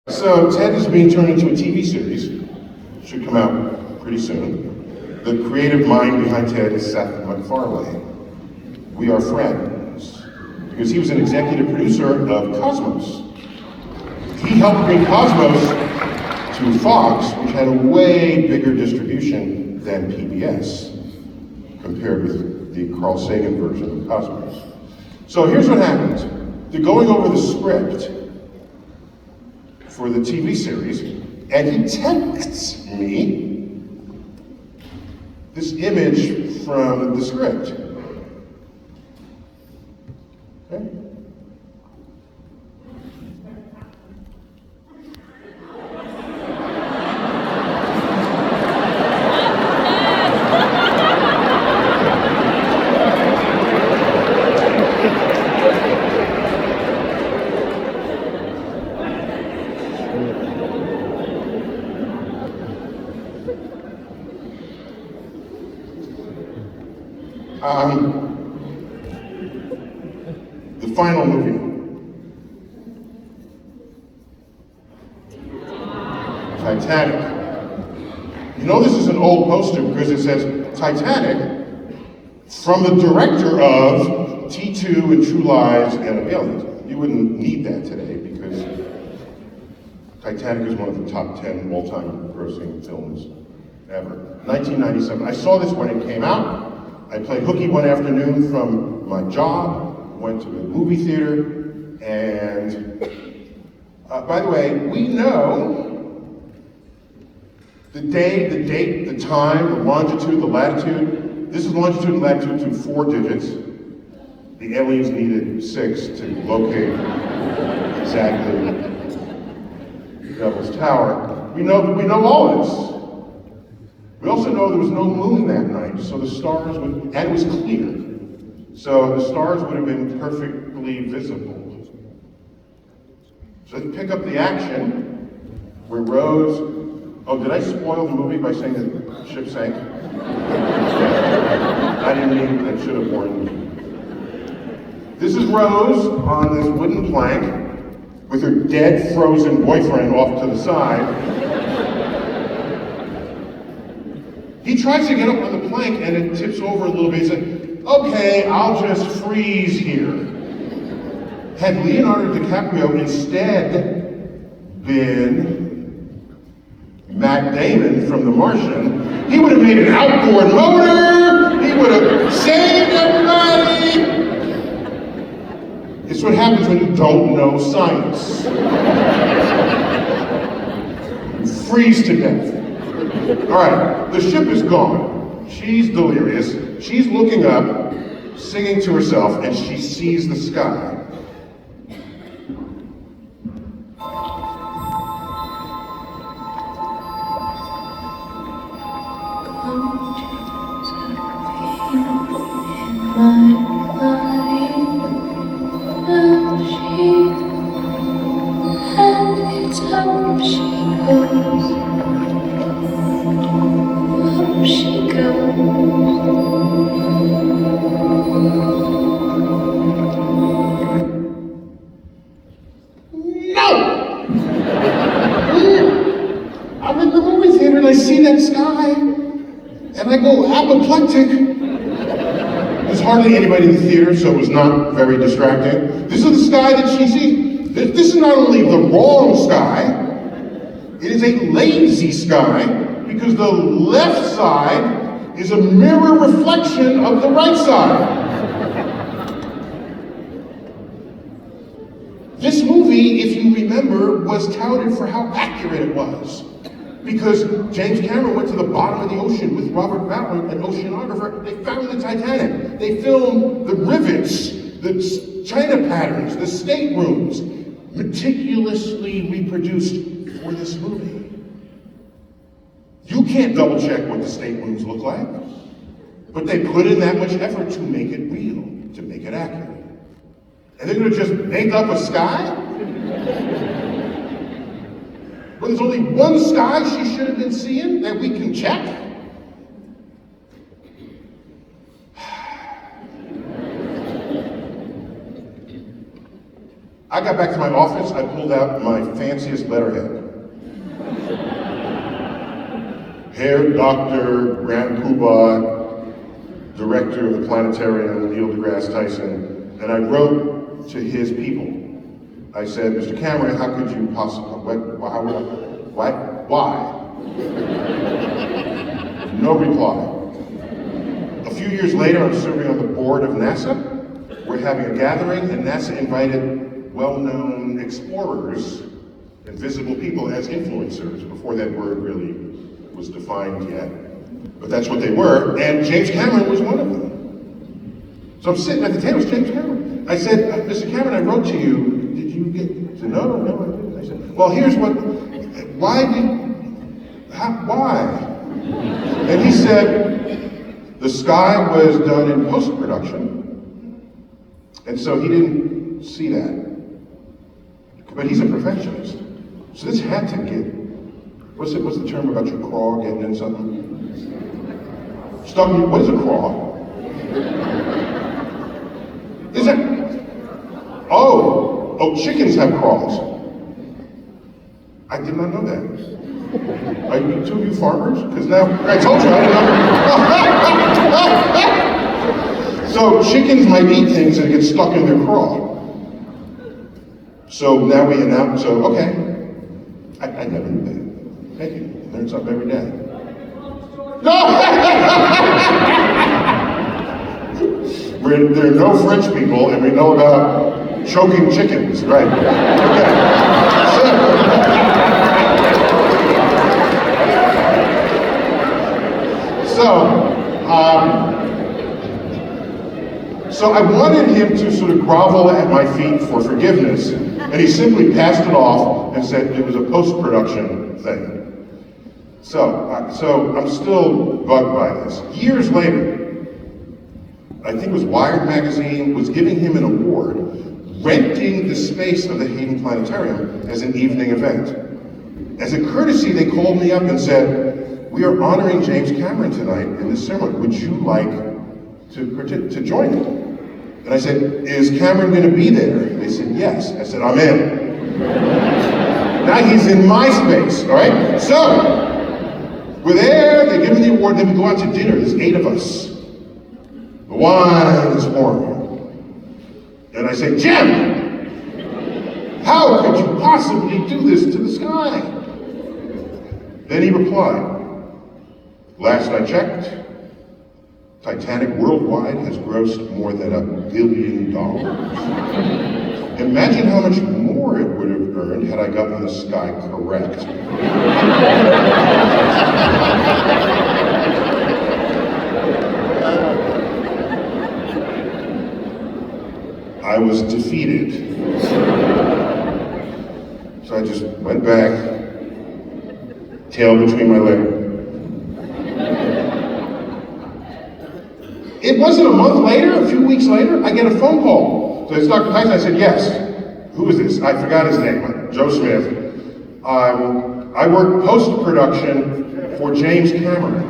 So Ted is being turned into a TV series. Should come out pretty soon. The creative mind behind Ted is Seth MacFarlane. We are friends because he was an executive producer of Cosmos. He helped bring Cosmos to Fox, which had a way bigger distribution than PBS compared with the Carl Sagan version of Cosmos. So here's what happened. They're going over the script for the TV series, and he texts me this image from the script. Okay? The final movie. Titanic. You know this is an old poster because it says Titanic from the director of T2 and True Lies and Aliens. You wouldn't need that today because Titanic is one of the top 10 all-time grossing films ever. 1997. I saw this when it came out. I played hooky one afternoon from my job, went to the movie theater, and by the way, we know the day, the date, the time, the longitude, the latitude. This is longitude and latitude to 4 digits. The aliens needed 6 to locate exactly Devil's Tower. We know all this. We also know there was no moon that night, so the stars would, and it was clear, so the stars would have been perfectly visible. So let's pick up the action where Rose, oh, did I spoil the movie by saying that the ship sank? I didn't mean, I should have warned you. This is Rose on this wooden plank with her dead, frozen boyfriend off to the side. He tries to get up on the plank and it tips over a little bit. He said, okay, I'll just freeze here. Had Leonardo DiCaprio instead been Matt Damon from The Martian, he would have made an outboard motor, he would have saved everybody. It's what happens when you don't know science. You freeze to death. All right, the ship is gone. She's delirious. She's looking up, singing to herself, and she sees the sky. I'm in the movie theater and I see that sky, and I go apoplectic. There's hardly anybody in the theater, so it was not very distracting. This is the sky that she sees. This is not only the wrong sky, it is a lazy sky, because the left side is a mirror reflection of the right side. This movie, if you remember, was touted for how accurate it was. Because James Cameron went to the bottom of the ocean with Robert Ballard, an oceanographer. They found the Titanic. They filmed the rivets, the china patterns, the staterooms, meticulously reproduced for this movie. You can't double check what the staterooms look like, but they put in that much effort to make it real, to make it accurate. And they're gonna just make up a sky? When there's only one sky she should have been seeing that we can check? I got back to my office, I pulled out my fanciest letterhead. Herr Dr. Grand Poobah, director of the planetarium, Neil deGrasse Tyson, and I wrote to his people. I said, Mr. Cameron, how could you possibly, why? No reply. A few years later, I'm serving on the board of NASA. We're having a gathering, and NASA invited well-known explorers and visible people as influencers, before that word really was defined yet. But that's what they were, and James Cameron was one of them. So I'm sitting at the table with James Cameron. I said, Mr. Cameron, I wrote to you. Did you get? He said, no, I didn't. I said, well, here's what. Why? And he said, the sky was done in post-production, and so he didn't see that. But he's a perfectionist, so this had to get. What's the term about your craw getting in something? Stuck in. What is a craw? Is it? Oh, chickens have craws. I did not know that. Are you two of you farmers? Because now, I told you I didn't know. So chickens might eat things and get stuck in their craw. So now we announce, okay. I never knew that. Thank you. Learn something every day. No! There are no French people, and we know about choking chickens, right? Okay. So I wanted him to sort of grovel at my feet for forgiveness, and he simply passed it off and said it was a post-production thing. So I'm still bugged by this. Years later, I think it was Wired magazine was giving him an award, renting the space of the Hayden Planetarium as an evening event. As a courtesy, they called me up and said, we are honoring James Cameron tonight in this ceremony. Would you like to join it? And I said, is Cameron going to be there? They said, yes. I said, I'm in. Now he's in my space, all right? So, we're there, they give him the award, then we go out to dinner. There's 8 of us. The wine is pouring. And I say, Jim, how could you possibly do this to the sky? Then he replied, last I checked, Titanic worldwide has grossed more than $1 billion. Imagine how much more it would have earned had I gotten the sky correct. I was defeated. So I just went back, tail between my legs. It wasn't a month later, a few weeks later, I get a phone call. So it's Dr. Tyson. I said, yes. Who is this? I forgot his name. Joe Smith. I work post-production for James Cameron.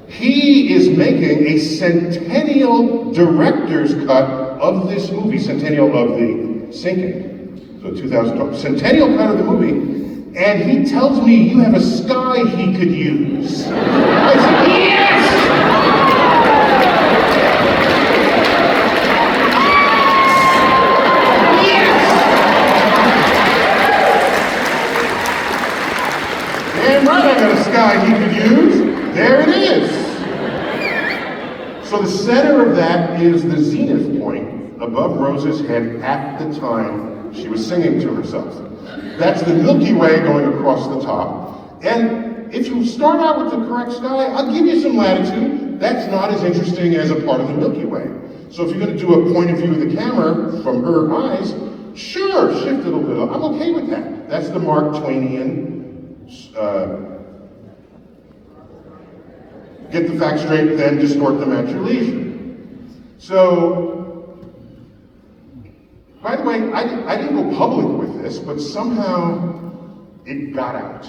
He is making a centennial director's cut of this movie, centennial of the sinking. So 2012, centennial cut of the movie, and he tells me you have a sky he could use. I said, yes! Damn right I got a sky he could use. There it is. So the center of that is the zenith point above Rose's head at the time she was singing to herself. That's the Milky Way going across the top. And if you start out with the correct sky, I'll give you some latitude. That's not as interesting as a part of the Milky Way. So if you're going to do a point of view of the camera from her eyes, sure, shift it a little. I'm okay with that. That's the Mark Twainian. Get the facts straight, then distort them at your leisure. So, by the way, I didn't go public with this, but somehow it got out.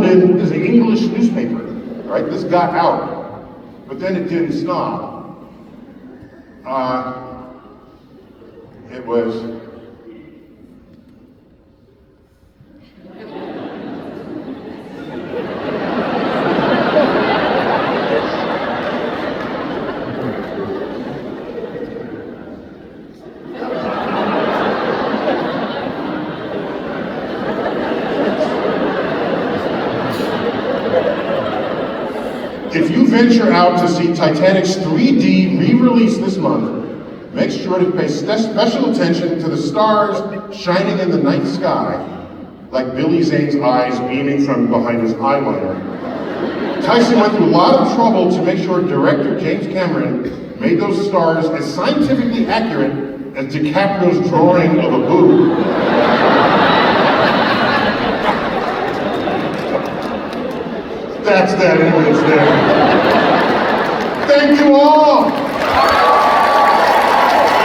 London is an English newspaper, right? This got out, but then it didn't stop. It was if you venture out to see Titanic's 3D re-release this month, make sure to pay special attention to the stars shining in the night sky, like Billy Zane's eyes beaming from behind his eyeliner. Tyson went through a lot of trouble to make sure director James Cameron made those stars as scientifically accurate as DiCaprio's drawing of a boob. That's that, anyway, it's there. Thank you all!